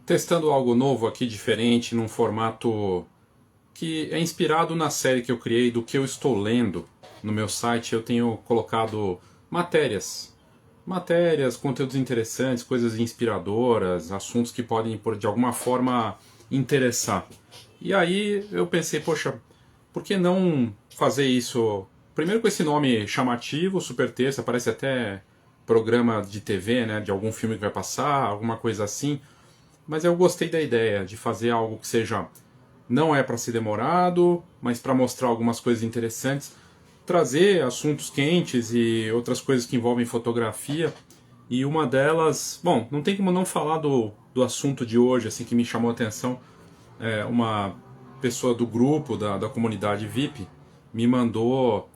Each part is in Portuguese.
Testando algo novo aqui, diferente, num formato que é inspirado na série que eu criei do que eu estou lendo. No meu site eu tenho colocado matérias. Matérias, conteúdos interessantes, coisas inspiradoras, assuntos que podem, de alguma forma, interessar. E aí eu pensei, poxa, por que não fazer isso? Primeiro com esse nome chamativo, Super Terça, parece até programa de TV, né, de algum filme que vai passar, alguma coisa assim. Mas eu gostei da ideia de fazer algo que seja, não é para ser demorado, mas para mostrar algumas coisas interessantes, trazer assuntos quentes e outras coisas que envolvem fotografia. E uma delas, bom, não tem como não falar do assunto de hoje, assim, que me chamou a atenção. É uma pessoa do grupo, da comunidade VIP, me mandou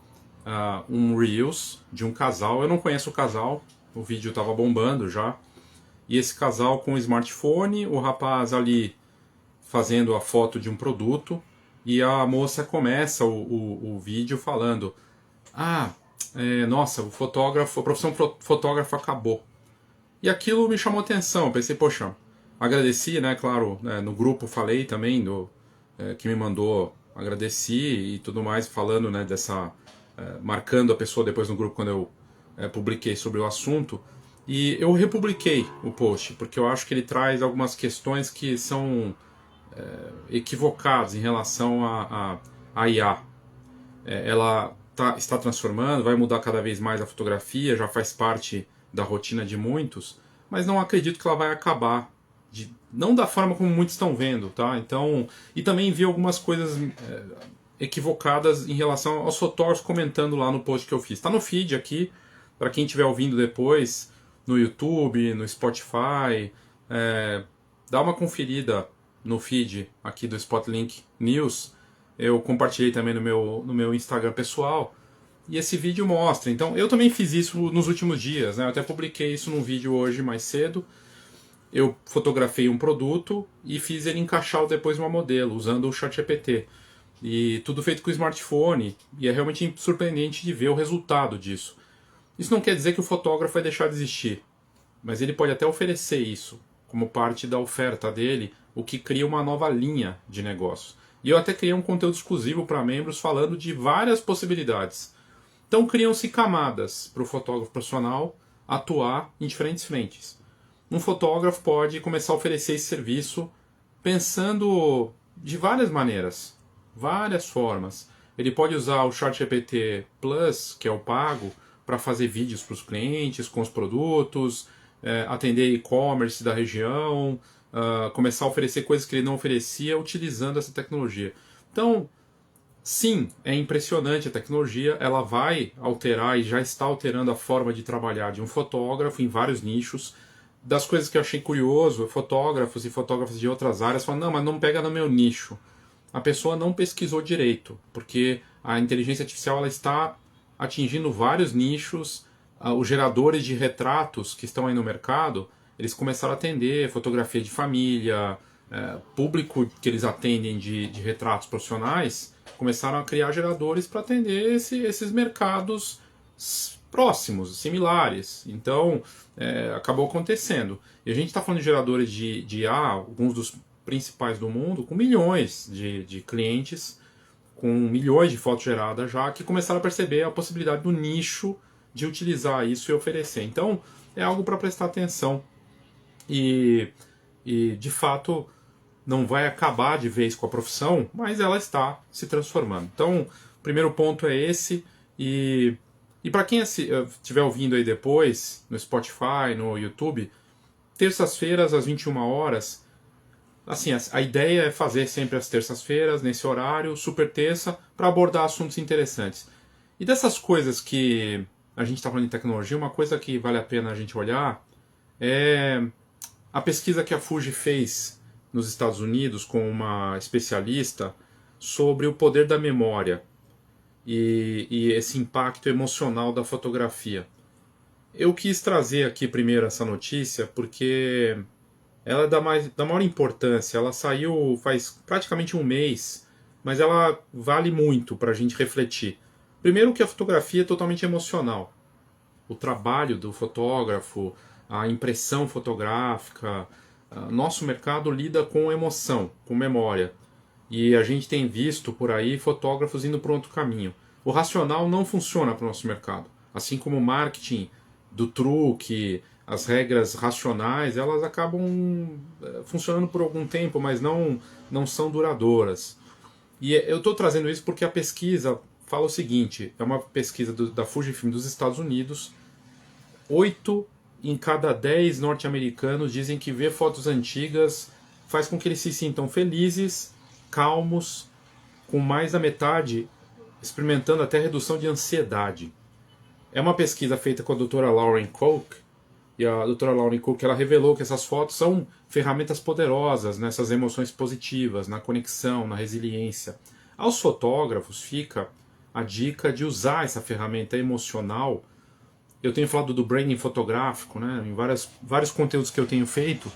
um Reels de um casal. Eu não conheço o casal, o vídeo estava bombando já. E esse casal com o smartphone, o rapaz ali fazendo a foto de um produto, e a moça começa o vídeo falando: Ah, nossa, o fotógrafo, a profissão fotógrafo acabou. E aquilo me chamou atenção. Pensei, poxa, agradeci, né? Claro, né, no grupo falei também que me mandou, agradeci e tudo mais, falando, né, dessa. Marcando a pessoa depois no grupo quando eu publiquei sobre o assunto. E eu republiquei o post, porque eu acho que ele traz algumas questões que são equivocadas em relação a IA. Ela está transformando, vai mudar cada vez mais a fotografia, já faz parte da rotina de muitos, mas não acredito que ela vai acabar. Não da forma como muitos estão vendo, tá? Então, e também vi algumas coisas equivocadas em relação aos fotógrafos comentando lá no post que eu fiz. Está no feed aqui, para quem estiver ouvindo depois, no YouTube, no Spotify. Dá uma conferida no feed aqui do Spotlink News. Eu compartilhei também no meu Instagram pessoal. E esse vídeo mostra. Então, eu também fiz isso nos últimos dias, né? Eu até publiquei isso num vídeo hoje mais cedo. Eu fotografei um produto e fiz ele encaixar depois numa modelo, usando o ChatGPT. E tudo feito com o smartphone. E é realmente surpreendente de ver o resultado disso. Isso não quer dizer que o fotógrafo vai deixar de existir, mas ele pode até oferecer isso como parte da oferta dele, o que cria uma nova linha de negócio. E eu até criei um conteúdo exclusivo para membros falando de várias possibilidades. Então criam-se camadas para o fotógrafo profissional atuar em diferentes frentes. Um fotógrafo pode começar a oferecer esse serviço pensando de várias maneiras, várias formas. Ele pode usar o ChatGPT Plus, que é o pago, para fazer vídeos para os clientes com os produtos, atender e-commerce da região, começar a oferecer coisas que ele não oferecia utilizando essa tecnologia. Então, sim, é impressionante a tecnologia, ela vai alterar e já está alterando a forma de trabalhar de um fotógrafo em vários nichos. Das coisas que eu achei curioso, fotógrafos e fotógrafos de outras áreas falam, não, mas não pega no meu nicho. A pessoa não pesquisou direito, porque a inteligência artificial ela está atingindo vários nichos. Os geradores de retratos que estão aí no mercado, eles começaram a atender fotografia de família, público que eles atendem de retratos profissionais, começaram a criar geradores para atender esses mercados próximos, similares. Então, acabou acontecendo. E a gente está falando de geradores de IA, alguns dos principais do mundo, com milhões de clientes, com milhões de fotos geradas já, que começaram a perceber a possibilidade do nicho de utilizar isso e oferecer. Então, é algo para prestar atenção. E, de fato, não vai acabar de vez com a profissão, mas ela está se transformando. Então, o primeiro ponto é esse. E para quem estiver ouvindo aí depois, no Spotify, no YouTube, terças-feiras às 21 horas, assim, a ideia é fazer sempre às terças-feiras, nesse horário, super terça, para abordar assuntos interessantes. E dessas coisas que a gente está falando de tecnologia, uma coisa que vale a pena a gente olhar é a pesquisa que a Fuji fez nos Estados Unidos com uma especialista sobre o poder da memória e esse impacto emocional da fotografia. Eu quis trazer aqui primeiro essa notícia porque ela é da maior importância. Ela saiu faz praticamente um mês, mas ela vale muito para a gente refletir. Primeiro que a fotografia é totalmente emocional. O trabalho do fotógrafo, a impressão fotográfica, Nosso mercado lida com emoção, com memória. E a gente tem visto por aí fotógrafos indo para outro caminho. O racional não funciona para o nosso mercado. Assim como o marketing do truque, as regras racionais, elas acabam funcionando por algum tempo, mas não são duradouras. E eu estou trazendo isso porque a pesquisa fala o seguinte, é uma pesquisa da Fujifilm dos Estados Unidos, 8 em cada 10 norte-americanos dizem que ver fotos antigas faz com que eles se sintam felizes, calmos, com mais da metade experimentando até redução de ansiedade. É uma pesquisa feita com a doutora Lauren Cook, e a doutora Lauren Cook ela revelou que essas fotos são ferramentas poderosas nessas emoções positivas, na conexão, na resiliência. Aos fotógrafos fica a dica de usar essa ferramenta emocional. Eu tenho falado do branding fotográfico, né, em vários conteúdos que eu tenho feito,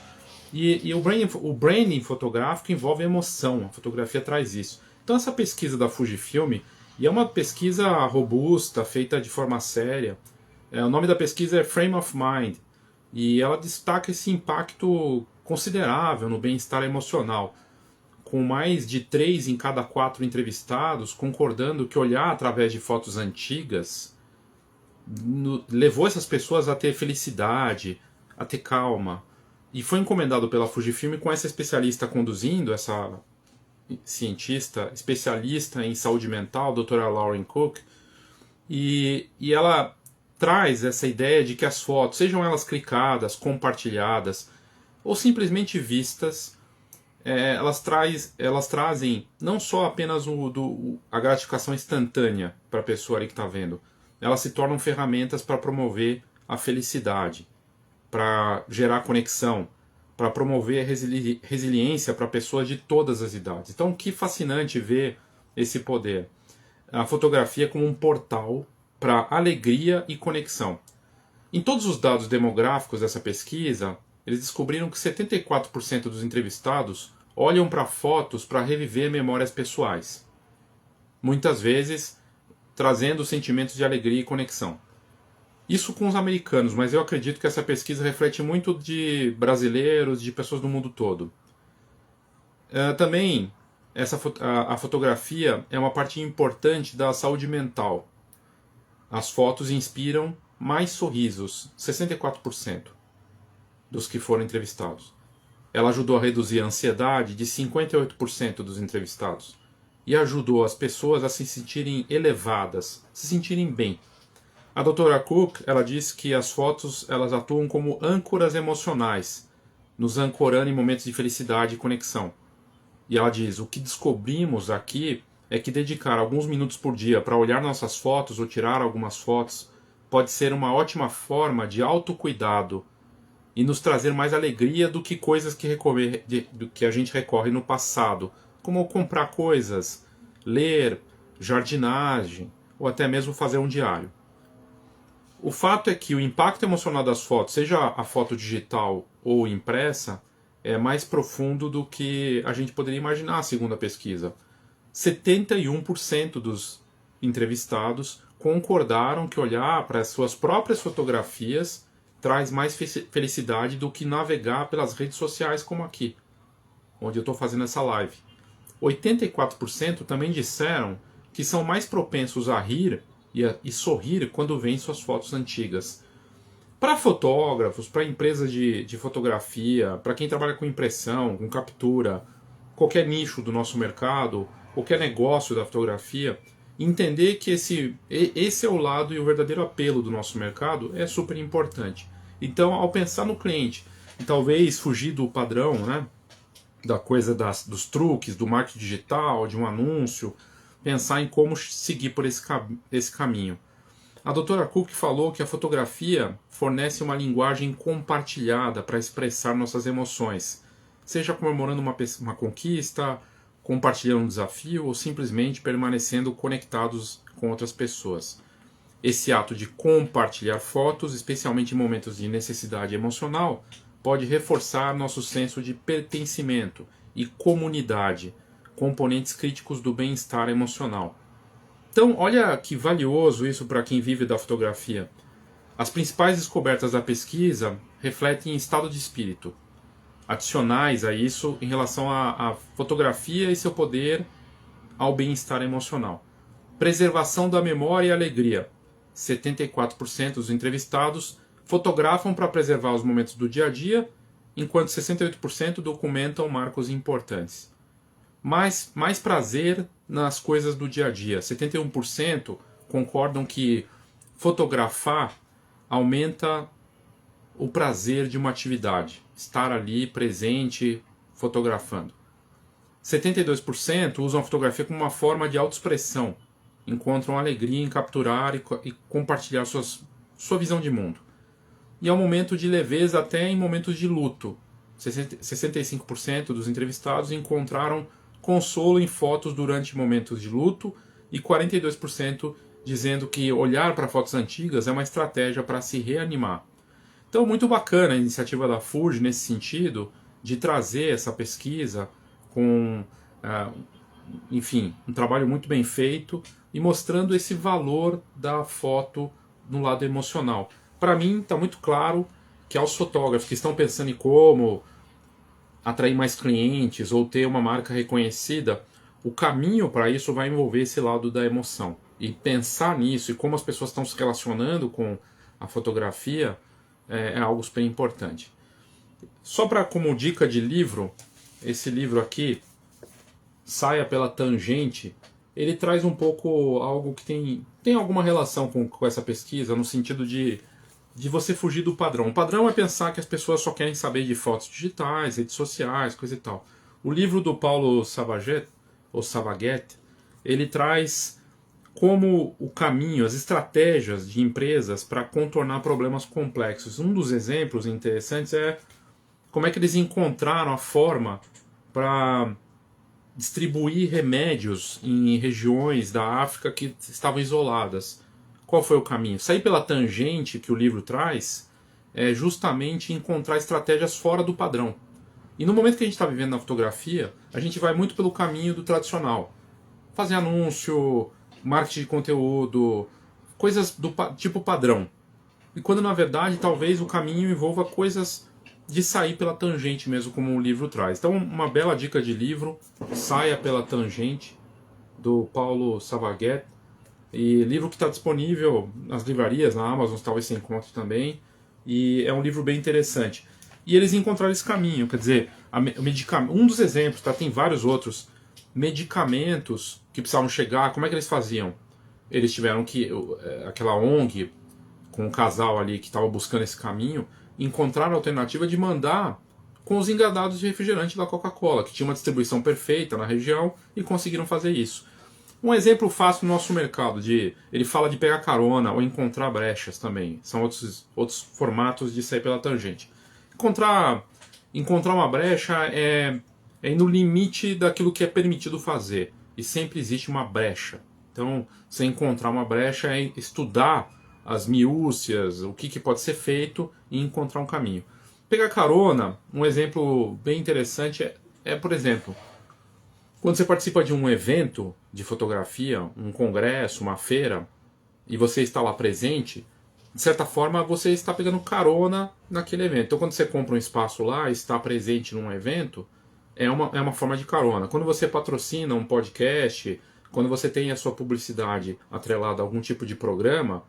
e o branding fotográfico envolve emoção, a fotografia traz isso. Então essa pesquisa da Fujifilm, e é uma pesquisa robusta, feita de forma séria, o nome da pesquisa é Frame of Mind, e ela destaca esse impacto considerável no bem-estar emocional, com mais de 3 em cada 4 entrevistados concordando que olhar através de fotos antigas levou essas pessoas a ter felicidade, a ter calma. E foi encomendado pela Fujifilm com essa especialista conduzindo, essa cientista especialista em saúde mental, a doutora Lauren Cook, e ela traz essa ideia de que as fotos, sejam elas clicadas, compartilhadas ou simplesmente vistas, elas trazem não só apenas a gratificação instantânea para a pessoa ali que está vendo, elas se tornam ferramentas para promover a felicidade, para gerar conexão, para promover a resiliência para pessoas de todas as idades. Então, que fascinante ver esse poder. A fotografia como um portal para alegria e conexão. Em todos os dados demográficos dessa pesquisa, eles descobriram que 74% dos entrevistados olham para fotos para reviver memórias pessoais. Muitas vezes, trazendo sentimentos de alegria e conexão. Isso com os americanos, mas eu acredito que essa pesquisa reflete muito de brasileiros, de pessoas do mundo todo. Também, a fotografia é uma parte importante da saúde mental. As fotos inspiram mais sorrisos, 64% dos que foram entrevistados. Ela ajudou a reduzir a ansiedade de 58% dos entrevistados. E ajudou as pessoas a se sentirem elevadas, se sentirem bem. A doutora Cook, ela diz que as fotos elas atuam como âncoras emocionais, nos ancorando em momentos de felicidade e conexão. E ela diz, o que descobrimos aqui é que dedicar alguns minutos por dia para olhar nossas fotos ou tirar algumas fotos pode ser uma ótima forma de autocuidado e nos trazer mais alegria do que coisas do que a gente recorre no passado, como comprar coisas, ler, jardinagem ou até mesmo fazer um diário. O fato é que o impacto emocional das fotos, seja a foto digital ou impressa, é mais profundo do que a gente poderia imaginar, segundo a pesquisa. 71% dos entrevistados concordaram que olhar para as suas próprias fotografias traz mais felicidade do que navegar pelas redes sociais como aqui, onde eu estou fazendo essa live. 84% também disseram que são mais propensos a rir e sorrir quando veem suas fotos antigas. Para fotógrafos, para empresas de fotografia, para quem trabalha com impressão, com captura, qualquer nicho do nosso mercado, qualquer negócio da fotografia, entender que esse é o lado e o verdadeiro apelo do nosso mercado é super importante. Então, ao pensar no cliente, e talvez fugir do padrão, né, da coisa dos truques, do marketing digital, de um anúncio, pensar em como seguir por esse caminho. A doutora Cook falou que a fotografia fornece uma linguagem compartilhada para expressar nossas emoções, seja comemorando uma conquista, compartilhando um desafio ou simplesmente permanecendo conectados com outras pessoas. Esse ato de compartilhar fotos, especialmente em momentos de necessidade emocional, pode reforçar nosso senso de pertencimento e comunidade, componentes críticos do bem-estar emocional. Então, olha que valioso isso para quem vive da fotografia. As principais descobertas da pesquisa refletem estado de espírito. adicionais a isso em relação à fotografia e seu poder ao bem-estar emocional. Preservação da memória e alegria. 74% dos entrevistados fotografam para preservar os momentos do dia a dia, enquanto 68% documentam marcos importantes. Mais prazer nas coisas do dia a dia. 71% concordam que fotografar aumenta o prazer de uma atividade. Estar ali presente, fotografando. 72% usam a fotografia como uma forma de autoexpressão. Encontram alegria em capturar e compartilhar sua visão de mundo. E é um momento de leveza até em momentos de luto. 65% dos entrevistados encontraram consolo em fotos durante momentos de luto e 42% dizendo que olhar para fotos antigas é uma estratégia para se reanimar. Então, muito bacana a iniciativa da Fuji nesse sentido, de trazer essa pesquisa com, enfim, um trabalho muito bem feito e mostrando esse valor da foto no lado emocional. Para mim, está muito claro que aos fotógrafos que estão pensando em como atrair mais clientes ou ter uma marca reconhecida, o caminho para isso vai envolver esse lado da emoção. E pensar nisso e como as pessoas estão se relacionando com a fotografia é algo super importante. Só para como dica de livro, esse livro aqui, Saia pela Tangente, ele traz um pouco algo que tem alguma relação com essa pesquisa, no sentido de você fugir do padrão. O padrão é pensar que as pessoas só querem saber de fotos digitais, redes sociais, coisa e tal. O livro do Paulo Savaget, ou Savaget, ele traz como o caminho, as estratégias de empresas para contornar problemas complexos. Um dos exemplos interessantes é como é que eles encontraram a forma para distribuir remédios em regiões da África que estavam isoladas. Qual foi o caminho? Sair pela tangente que o livro traz é justamente encontrar estratégias fora do padrão. E no momento que a gente está vivendo na fotografia, a gente vai muito pelo caminho do tradicional. Fazer anúncio, marketing de conteúdo, coisas do tipo padrão. E quando na verdade talvez o caminho envolva coisas de sair pela tangente mesmo, como o livro traz. Então, uma bela dica de livro, Saia pela Tangente, do Paulo Savaget. E livro que está disponível nas livrarias, na Amazon, talvez você encontre também. E é um livro bem interessante. E eles encontraram esse caminho, quer dizer, um dos exemplos, tá? Tem vários outros, medicamentos que precisavam chegar, como é que eles faziam? Eles tiveram que, aquela ONG, com um casal ali que estava buscando esse caminho, encontraram a alternativa de mandar com os engadados de refrigerante da Coca-Cola, que tinha uma distribuição perfeita na região, e conseguiram fazer isso. Um exemplo fácil no nosso mercado, ele fala de pegar carona ou encontrar brechas também. São outros formatos de sair pela tangente. Encontrar uma brecha é ir no limite daquilo que é permitido fazer. E sempre existe uma brecha. Então, você encontrar uma brecha é estudar as miúcias, o que pode ser feito e encontrar um caminho. Pegar carona, um exemplo bem interessante por exemplo, quando você participa de um evento de fotografia, um congresso, uma feira, e você está lá presente, de certa forma você está pegando carona naquele evento. Então quando você compra um espaço lá, está presente num evento, é uma forma de carona. Quando você patrocina um podcast, quando você tem a sua publicidade atrelada a algum tipo de programa,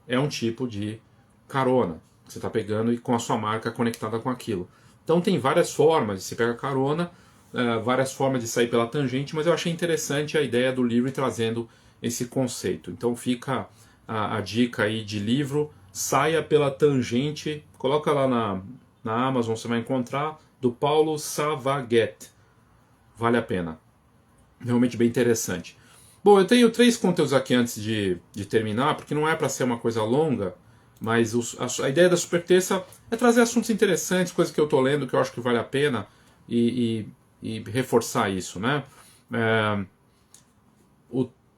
é um tipo de carona. Você está pegando e com a sua marca conectada com aquilo. Então tem várias formas de se pegar carona, várias formas de sair pela tangente, mas eu achei interessante a ideia do livro trazendo esse conceito. Então fica a dica aí de livro, Saia pela Tangente, coloca lá na Amazon, você vai encontrar, do Paulo Savaget. Vale a pena. Realmente bem interessante. Bom, eu tenho 3 conteúdos aqui antes de terminar, porque não é para ser uma coisa longa, mas a ideia da Super Terça é trazer assuntos interessantes, coisas que eu estou lendo, que eu acho que vale a pena, e reforçar isso, né?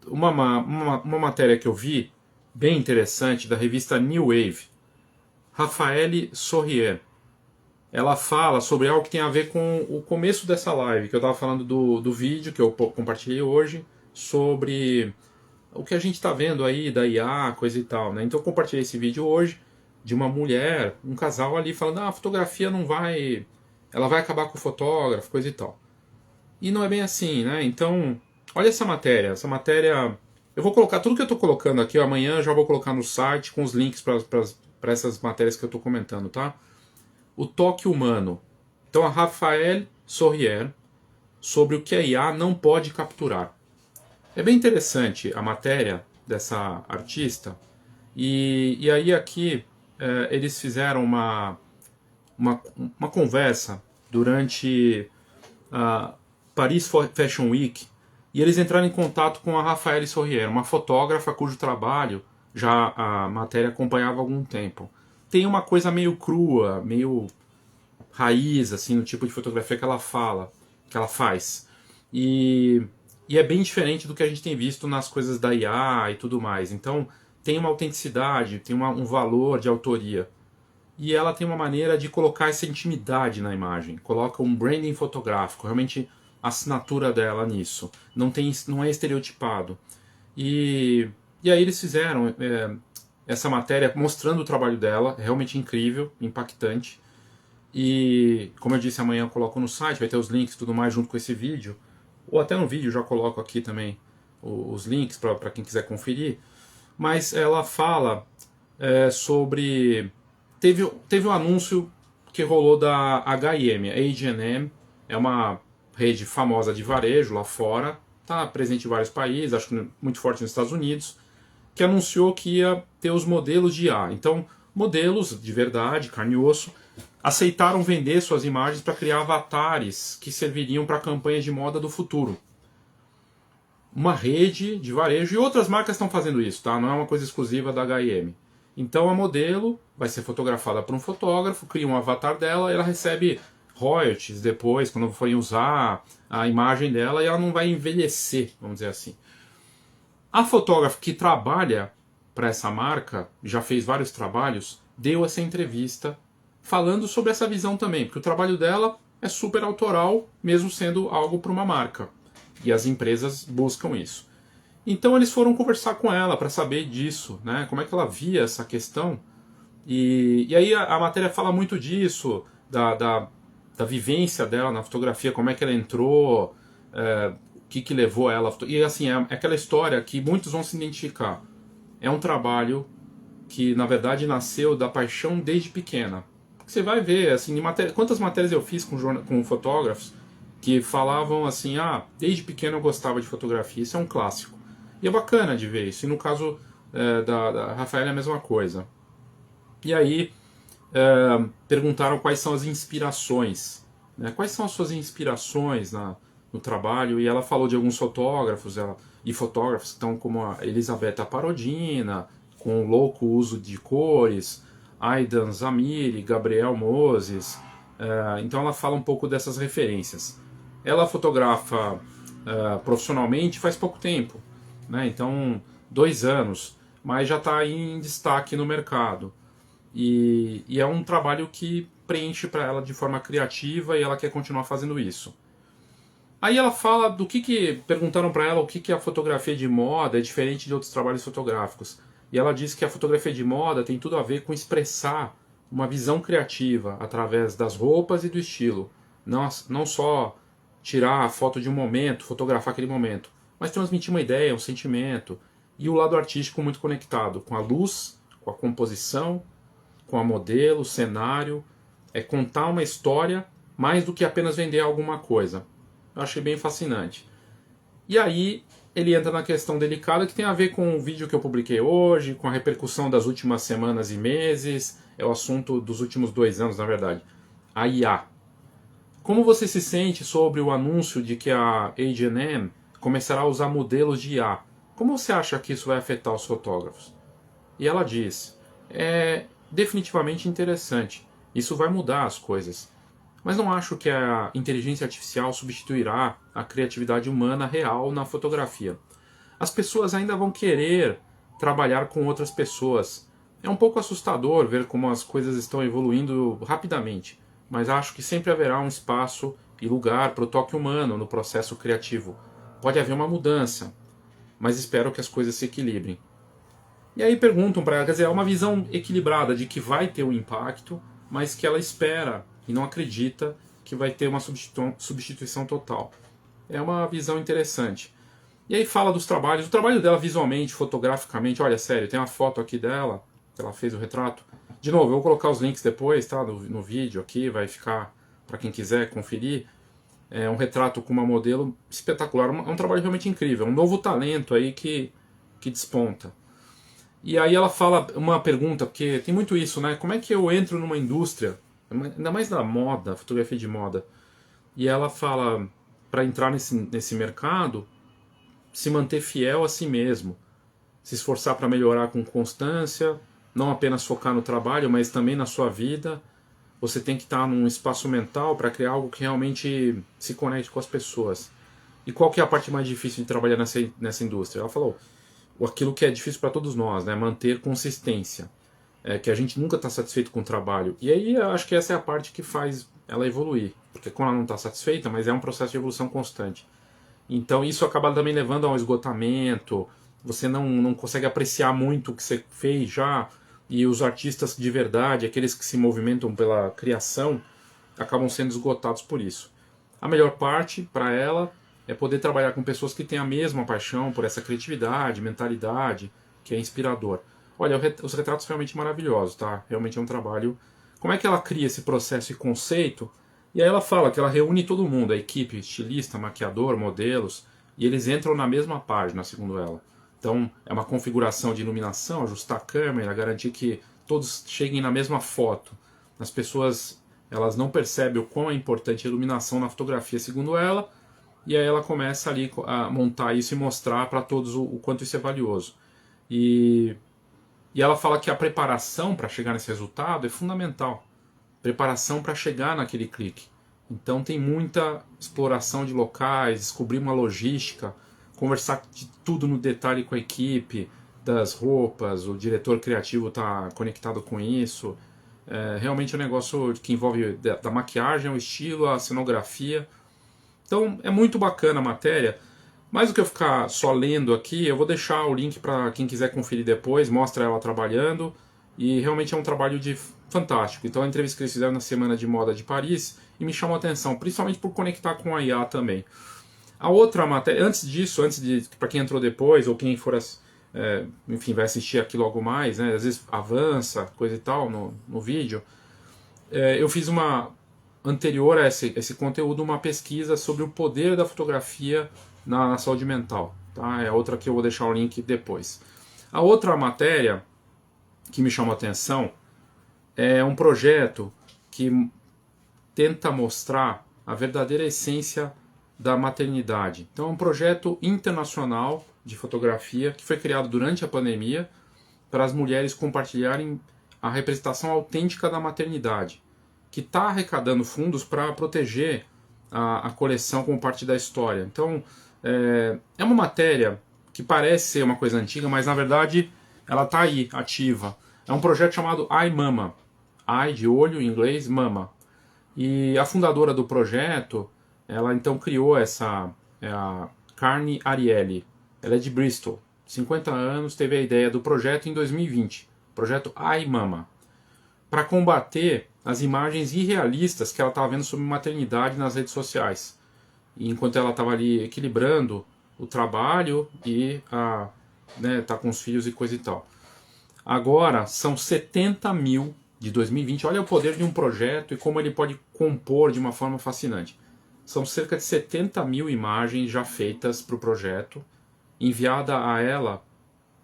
Uma matéria que eu vi, bem interessante, da revista New Wave, Rafaele Sorrier. Ela fala sobre algo que tem a ver com o começo dessa live, que eu estava falando do vídeo que eu compartilhei hoje, sobre o que a gente está vendo aí da IA, coisa e tal, né? Então eu compartilhei esse vídeo hoje de uma mulher, um casal ali falando, a fotografia não vai ela vai acabar com o fotógrafo, coisa e tal. E não é bem assim, né? Então, olha essa matéria. Essa matéria, eu vou colocar tudo que eu estou colocando aqui, amanhã eu já vou colocar no site com os links para essas matérias que eu estou comentando, tá? O toque humano. Então, a Raphaël Sorrier, sobre o que a IA não pode capturar. É bem interessante a matéria dessa artista, e aí aqui eles fizeram uma conversa durante a Paris Fashion Week, e eles entraram em contato com a Raphaël Sorrier, uma fotógrafa cujo trabalho já a matéria acompanhava há algum tempo. Tem uma coisa meio crua, meio raiz, assim, no tipo de fotografia que ela fala, que ela faz. E, e é bem diferente do que a gente tem visto nas coisas da IA e tudo mais. Então tem uma autenticidade, tem um valor de autoria. E ela tem uma maneira de colocar essa intimidade na imagem. Coloca um branding fotográfico, realmente a assinatura dela nisso. Não é estereotipado. E aí eles fizeram essa matéria mostrando o trabalho dela, é realmente incrível, impactante. E, como eu disse, amanhã eu coloco no site, vai ter os links e tudo mais junto com esse vídeo. Ou até no vídeo eu já coloco aqui também os links para quem quiser conferir. Mas ela fala sobre... Teve um anúncio que rolou da H&M. A H&M é uma rede famosa de varejo lá fora, está presente em vários países, acho que muito forte nos Estados Unidos, que anunciou que ia ter os modelos de IA. Então, modelos de verdade, carne e osso, aceitaram vender suas imagens para criar avatares que serviriam para campanhas de moda do futuro. Uma rede de varejo, e outras marcas estão fazendo isso, tá? Não é uma coisa exclusiva da H&M. Então a modelo vai ser fotografada por um fotógrafo, cria um avatar dela, ela recebe royalties depois, quando forem usar a imagem dela, e ela não vai envelhecer, vamos dizer assim. A fotógrafa que trabalha para essa marca, já fez vários trabalhos, deu essa entrevista falando sobre essa visão também, porque o trabalho dela é super autoral, mesmo sendo algo para uma marca. E as empresas buscam isso. Então eles foram conversar com ela para saber disso, né? Como é que ela via essa questão. E aí a matéria fala muito disso, da vivência dela na fotografia, como é que ela entrou, o que levou ela. E assim, é aquela história que muitos vão se identificar. É um trabalho que na verdade nasceu da paixão desde pequena. Você vai ver, assim, quantas matérias eu fiz com fotógrafos que falavam assim, desde pequeno eu gostava de fotografia, isso é um clássico. E é bacana de ver isso, e no caso da Rafaela é a mesma coisa. E aí perguntaram quais são as inspirações, né? Quais são as suas inspirações no trabalho, e ela falou de alguns fotógrafos e fotógrafos, então, como a Elisabetta Parodina, com louco uso de cores, Aidan Zamiri, Gabriel Moses. Então ela fala um pouco dessas referências. Ela fotografa profissionalmente faz pouco tempo, né? Então 2 anos, mas já está em destaque no mercado. E é um trabalho que preenche para ela de forma criativa e ela quer continuar fazendo isso. Aí ela fala do que perguntaram para ela o que a fotografia de moda é diferente de outros trabalhos fotográficos. E ela diz que a fotografia de moda tem tudo a ver com expressar uma visão criativa através das roupas e do estilo. Não só tirar a foto de um momento, fotografar aquele momento, mas transmitir uma ideia, um sentimento. E o lado artístico muito conectado com a luz, com a composição, com a modelo, o cenário. É contar uma história mais do que apenas vender alguma coisa. Eu achei bem fascinante. E aí ele entra na questão delicada que tem a ver com o vídeo que eu publiquei hoje, com a repercussão das últimas semanas e meses, é o assunto dos últimos 2 anos, na verdade, a IA. Como você se sente sobre o anúncio de que a H&M começará a usar modelos de IA? Como você acha que isso vai afetar os fotógrafos? E ela diz, é definitivamente interessante, isso vai mudar as coisas. Mas não acho que a inteligência artificial substituirá a criatividade humana real na fotografia. As pessoas ainda vão querer trabalhar com outras pessoas. É um pouco assustador ver como as coisas estão evoluindo rapidamente, mas acho que sempre haverá um espaço e lugar para o toque humano no processo criativo. Pode haver uma mudança, mas espero que as coisas se equilibrem. E aí perguntam para ela, quer dizer, é uma visão equilibrada de que vai ter um impacto, mas que ela espera e não acredita que vai ter uma substituição total. É uma visão interessante. E aí fala dos trabalhos. O trabalho dela visualmente, fotograficamente, olha, sério, tem uma foto aqui dela, que ela fez o retrato. De novo, eu vou colocar os links depois, tá? No vídeo aqui, vai ficar para quem quiser conferir. É um retrato com uma modelo espetacular. É um trabalho realmente incrível. Um novo talento aí que desponta. E aí ela fala uma pergunta, porque tem muito isso, né? Como é que eu entro numa indústria, ainda mais da moda, fotografia de moda? E ela fala, para entrar nesse mercado, se manter fiel a si mesmo, se esforçar para melhorar com constância, não apenas focar no trabalho, mas também na sua vida. Você tem que estar num espaço mental para criar algo que realmente se conecte com as pessoas. E qual que é a parte mais difícil de trabalhar nessa indústria? Ela falou, aquilo que é difícil para todos nós, né? Manter consistência. Que a gente nunca está satisfeito com o trabalho. E aí eu acho que essa é a parte que faz ela evoluir. Porque quando ela não está satisfeita, mas é um processo de evolução constante. Então isso acaba também levando a um esgotamento, você não consegue apreciar muito o que você fez já, e os artistas de verdade, aqueles que se movimentam pela criação, acabam sendo esgotados por isso. A melhor parte para ela é poder trabalhar com pessoas que têm a mesma paixão por essa criatividade, mentalidade, que é inspirador. Olha, os retratos realmente maravilhosos, tá? Realmente é um trabalho. Como é que ela cria esse processo e conceito? E aí ela fala que ela reúne todo mundo, a equipe, estilista, maquiador, modelos, e eles entram na mesma página, segundo ela. Então é uma configuração de iluminação, ajustar a câmera, garantir que todos cheguem na mesma foto. As pessoas elas não percebem o quão é importante a iluminação na fotografia, segundo ela, e aí ela começa ali a montar isso e mostrar para todos o quanto isso é valioso. E ela fala que a preparação para chegar nesse resultado é fundamental. Preparação para chegar naquele clique. Então tem muita exploração de locais, descobrir uma logística, conversar de tudo no detalhe com a equipe, das roupas, o diretor criativo está conectado com isso. Realmente é um negócio que envolve da maquiagem, o estilo, a cenografia. Então é muito bacana a matéria. Mais do que eu ficar só lendo aqui, eu vou deixar o link para quem quiser conferir depois, mostra ela trabalhando, e realmente é um trabalho fantástico. Então a entrevista que eles fizeram na Semana de Moda de Paris e me chamou a atenção, principalmente por conectar com a IA também. A outra matéria, antes disso, para quem entrou depois, ou quem for, enfim, vai assistir aqui logo mais, né, às vezes avança, coisa e tal, no vídeo, eu fiz uma anterior a esse conteúdo, uma pesquisa sobre o poder da fotografia na saúde mental. Tá? É outra que eu vou deixar o link depois. A outra matéria que me chamou a atenção é um projeto que tenta mostrar a verdadeira essência da maternidade. Então é um projeto internacional de fotografia que foi criado durante a pandemia para as mulheres compartilharem a representação autêntica da maternidade, que está arrecadando fundos para proteger a coleção como parte da história. Então é uma matéria que parece ser uma coisa antiga, mas na verdade ela está aí, ativa. É um projeto chamado iMama. I de olho em inglês, Mama. E a fundadora do projeto, ela então criou a Carne Ariely. Ela é de Bristol, 50 anos, teve a ideia do projeto em 2020. Projeto iMama. Para combater as imagens irrealistas que ela estava vendo sobre maternidade nas redes sociais. E enquanto ela estava ali equilibrando o trabalho e tá com os filhos e coisa e tal. Agora são 70 mil de 2020. Olha o poder de um projeto e como ele pode compor de uma forma fascinante. São cerca de 70 mil imagens já feitas para o projeto, enviada a ela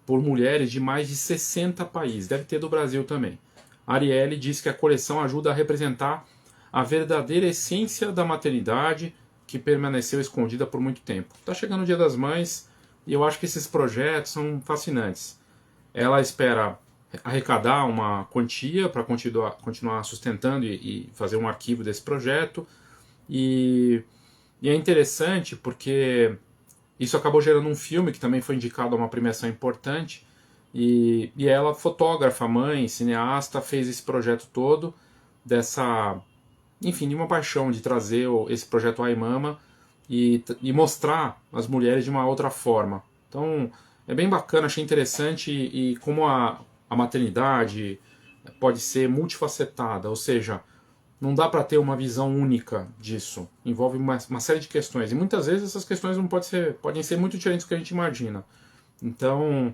por mulheres de mais de 60 países. Deve ter do Brasil também. A Ariely diz que a coleção ajuda a representar a verdadeira essência da maternidade que permaneceu escondida por muito tempo. Está chegando o Dia das Mães e eu acho que esses projetos são fascinantes. Ela espera arrecadar uma quantia para continuar sustentando e fazer um arquivo desse projeto. E é interessante porque isso acabou gerando um filme que também foi indicado a uma premiação importante. E ela, fotógrafa, mãe, cineasta, fez esse projeto todo enfim, de uma paixão de trazer esse projeto iMama e mostrar as mulheres de uma outra forma. Então é bem bacana, achei interessante e como a maternidade pode ser multifacetada, ou seja, não dá para ter uma visão única disso. Envolve uma série de questões. E muitas vezes essas questões não podem ser muito diferentes do que a gente imagina. Então,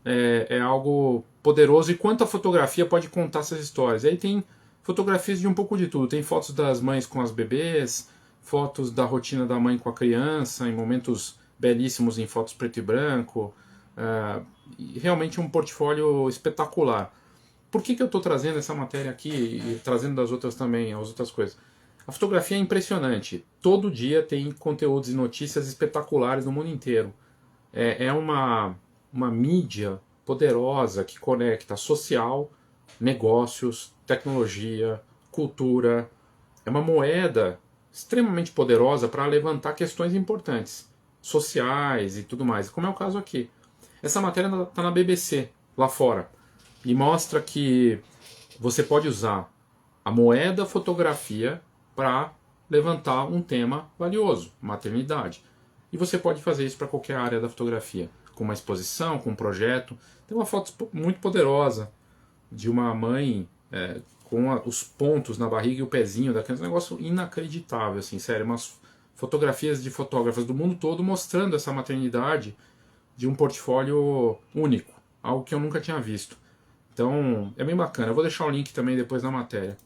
é algo poderoso. E quanto a fotografia pode contar essas histórias? E aí tem fotografias de um pouco de tudo. Tem fotos das mães com as bebês, fotos da rotina da mãe com a criança, em momentos belíssimos em fotos preto e branco. E realmente um portfólio espetacular. Por que eu estou trazendo essa matéria aqui e trazendo das outras também, as outras coisas? A fotografia é impressionante. Todo dia tem conteúdos e notícias espetaculares no mundo inteiro. É uma mídia poderosa que conecta social, negócios, tecnologia, cultura. É uma moeda extremamente poderosa para levantar questões importantes, sociais e tudo mais, como é o caso aqui. Essa matéria está na BBC, lá fora, e mostra que você pode usar a moeda fotografia para levantar um tema valioso, maternidade. E você pode fazer isso para qualquer área da fotografia, com uma exposição, com um projeto. Tem uma foto muito poderosa de uma mãe com os pontos na barriga e o pezinho daquele negócio inacreditável, assim, sério, umas fotografias de fotógrafas do mundo todo mostrando essa maternidade de um portfólio único, algo que eu nunca tinha visto. Então, é bem bacana. Eu vou deixar o link também depois na matéria.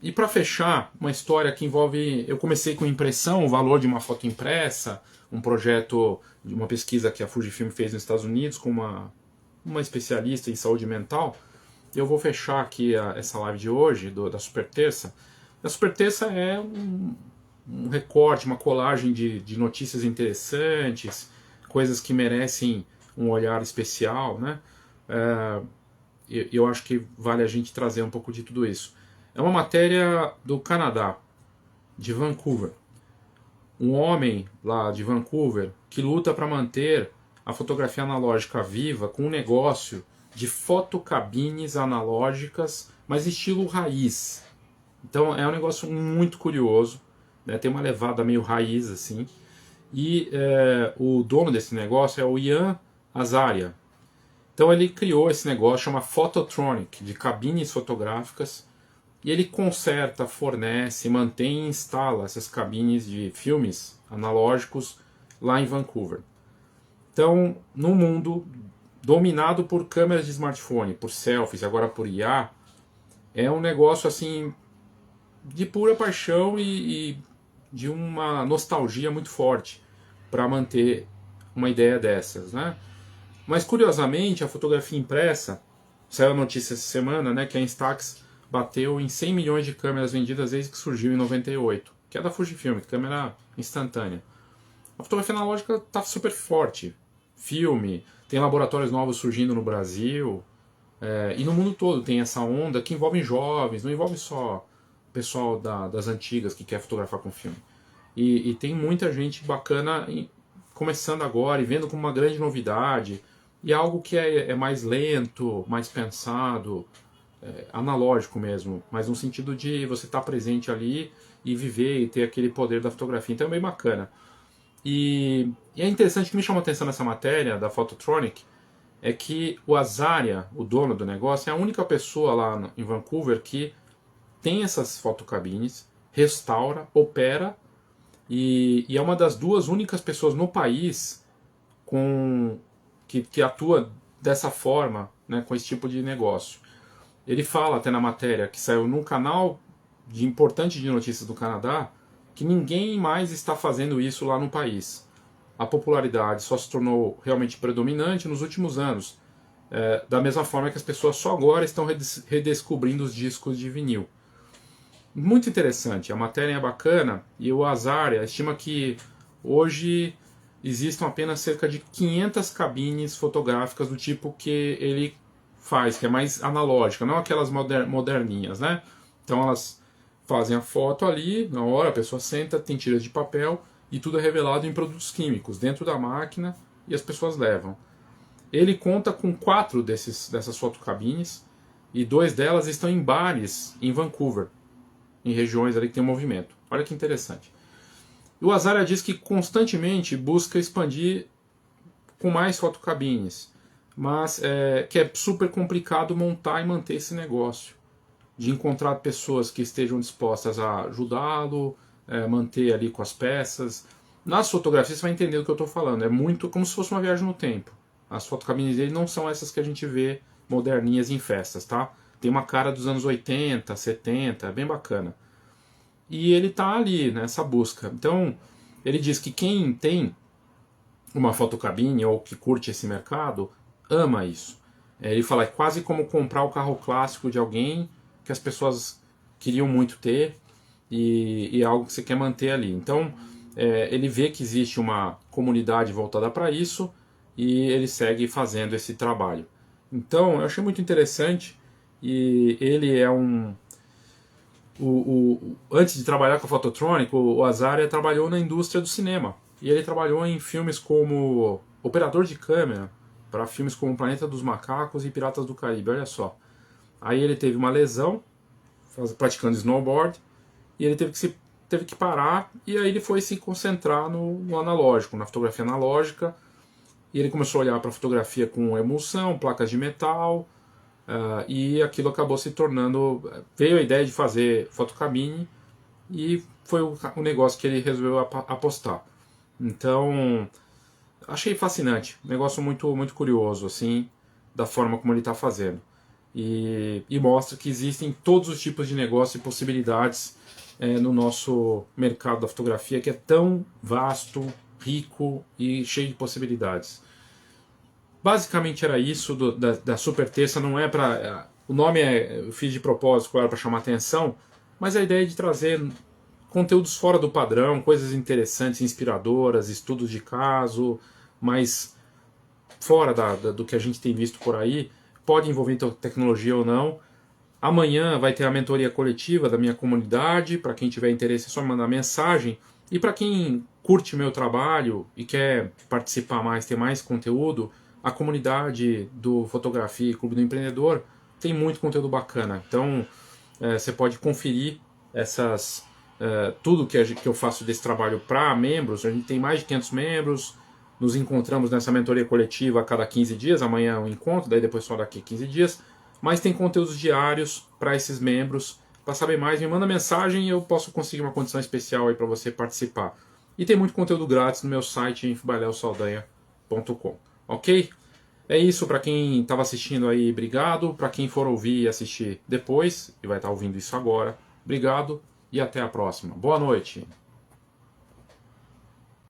E para fechar, uma história que envolve... Eu comecei com impressão, o valor de uma foto impressa, um projeto de uma pesquisa que a Fujifilm fez nos Estados Unidos com uma especialista em saúde mental. Eu vou fechar aqui essa live de hoje, da Super Terça. A Super Terça é um recorte, uma colagem de notícias interessantes, coisas que merecem um olhar especial, né? Eu acho que vale a gente trazer um pouco de tudo isso. É uma matéria do Canadá, de Vancouver. Um homem lá de Vancouver que luta para manter a fotografia analógica viva com um negócio de fotocabines analógicas, mas estilo raiz. Então é um negócio muito curioso, né? Tem uma levada meio raiz assim. E o dono desse negócio é o Ian Azaria. Então ele criou esse negócio, chama Phototronic, de cabines fotográficas, e ele conserta, fornece, mantém e instala essas cabines de filmes analógicos lá em Vancouver. Então, no mundo dominado por câmeras de smartphone, por selfies, agora por IA, é um negócio assim de pura paixão e de uma nostalgia muito forte para manter uma ideia dessas, né? Mas curiosamente, a fotografia impressa, saiu a notícia essa semana, né, que a Instax bateu em 100 milhões de câmeras vendidas desde que surgiu em 98, que é da Fujifilm, câmera instantânea. A fotografia analógica está super forte. Filme, tem laboratórios novos surgindo no Brasil, e no mundo todo tem essa onda que envolve jovens, não envolve só o pessoal das antigas que quer fotografar com filme. E tem muita gente bacana começando agora e vendo como uma grande novidade, e algo que é mais lento, mais pensado, analógico mesmo, mas no sentido de você estar presente ali e viver e ter aquele poder da fotografia. Então é bem bacana. E é interessante, que me chamou a atenção nessa matéria da Phototronic é que o Azaria, o dono do negócio, é a única pessoa lá em Vancouver que tem essas fotocabines, restaura, opera, e é uma das duas únicas pessoas no país que atua dessa forma, né, com esse tipo de negócio. Ele fala até na matéria que saiu num canal importante de notícias do Canadá que ninguém mais está fazendo isso lá no país. A popularidade só se tornou realmente predominante nos últimos anos, da mesma forma que as pessoas só agora estão redescobrindo os discos de vinil. Muito interessante, a matéria é bacana, e o Azaria estima que hoje existam apenas cerca de 500 cabines fotográficas do tipo que ele faz, que é mais analógica, não aquelas moderninhas, né? Então elas fazem a foto ali, na hora a pessoa senta, tem tiras de papel e tudo é revelado em produtos químicos dentro da máquina e as pessoas levam. Ele conta com 4 dessas fotocabines e 2 delas estão em bares em Vancouver, em regiões ali que tem movimento. Olha que interessante. E o Azaria diz que constantemente busca expandir com mais fotocabines, mas que é super complicado montar e manter esse negócio. de encontrar pessoas que estejam dispostas a ajudá-lo, manter ali com as peças. Nas fotografias você vai entender do que eu estou falando, é muito como se fosse uma viagem no tempo. As fotocabines dele não são essas que a gente vê moderninhas em festas, tá? Tem uma cara dos anos 80, 70, é bem bacana. E ele está ali nessa busca. Então, ele diz que quem tem uma fotocabine ou que curte esse mercado, ama isso. Ele fala, é quase como comprar o carro clássico de alguém que as pessoas queriam muito ter e é algo que você quer manter ali. Então, ele vê que existe uma comunidade voltada para isso e ele segue fazendo esse trabalho. Então, eu achei muito interessante e ele é antes de trabalhar com a Fototronic, o Azaria trabalhou na indústria do cinema. E ele trabalhou em filmes como operador de câmera, para filmes como Planeta dos Macacos e Piratas do Caribe, olha só. Aí ele teve uma lesão, praticando snowboard, e ele teve que parar, e aí ele foi se concentrar no analógico, na fotografia analógica, e ele começou a olhar para a fotografia com emulsão, placas de metal, e aquilo acabou se tornando... Veio a ideia de fazer fotocabine, e foi o negócio que ele resolveu apostar. Então, achei fascinante, um negócio muito, muito curioso, assim, da forma como ele está fazendo. E mostra que existem todos os tipos de negócio e possibilidades no nosso mercado da fotografia, que é tão vasto, rico e cheio de possibilidades. Basicamente era isso da Super Terça, não é para... O nome eu fiz de propósito, claro, para chamar atenção, mas a ideia é de trazer conteúdos fora do padrão, coisas interessantes, inspiradoras, estudos de caso, mas fora do que a gente tem visto por aí, pode envolver tecnologia ou não. Amanhã vai ter a mentoria coletiva da minha comunidade, para quem tiver interesse é só mandar mensagem, e para quem curte meu trabalho e quer participar mais, ter mais conteúdo, a comunidade do Fotografia e Clube do Empreendedor tem muito conteúdo bacana, então você pode conferir tudo que eu faço desse trabalho para membros. A gente tem mais de 500 membros, nos encontramos nessa mentoria coletiva a cada 15 dias, amanhã é um encontro, daí depois só daqui a 15 dias, mas tem conteúdos diários para esses membros. Para saber mais, me manda mensagem e eu posso conseguir uma condição especial aí para você participar. E tem muito conteúdo grátis no meu site, infobaileosaldanha.com, ok? É isso, para quem estava assistindo aí, obrigado. Para quem for ouvir e assistir depois, e vai estar ouvindo isso agora, obrigado. E até a próxima. Boa noite.